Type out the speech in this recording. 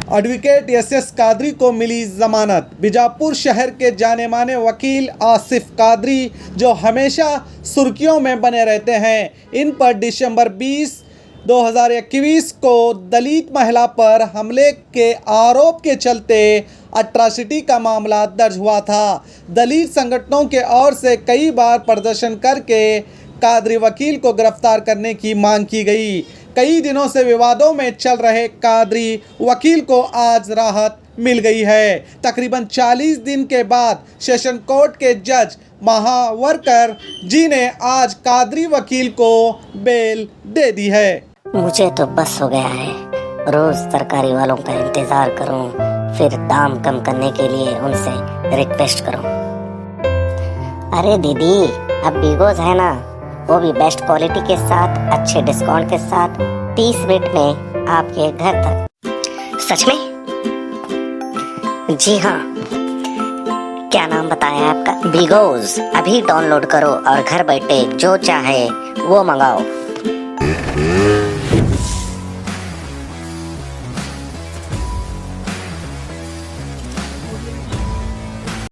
Advocate S Qadri को मिली जमानत। बीजापुर शहर के जाने माने वकील आसिफ कादरी, जो हमेशा सुर्खियों में बने रहते हैं, इन पर दिसंबर 20, 2021 को दलित महिला पर हमले के आरोप के चलते अट्रॉसिटी का मामला दर्ज हुआ था। दलित संगठनों के ओर से कई बार प्रदर्शन करके कादरी वकील को गिरफ्तार करने की मांग की गई। कई दिनों से विवादों में चल रहे कादरी वकील को आज राहत मिल गई है। तकरीबन 40 दिन के बाद सेशन कोर्ट के जज महावरकर जी ने आज कादरी वकील को बेल दे दी है। मुझे तो बस हो गया है, रोज तरकारी वालों का इंतजार करूं, फिर दाम कम करने के लिए उनसे रिक्वेस्ट करूं। अरे दीदी, अब बिगोज है ना, वो भी बेस्ट क्वालिटी के साथ, अच्छे डिस्काउंट के साथ, 30 मिनट में आपके घर तक। सच में? जी हाँ। क्या नाम बताया आपका? बिगोज। अभी डाउनलोड करो और घर बैठे जो चाहे वो मंगाओ।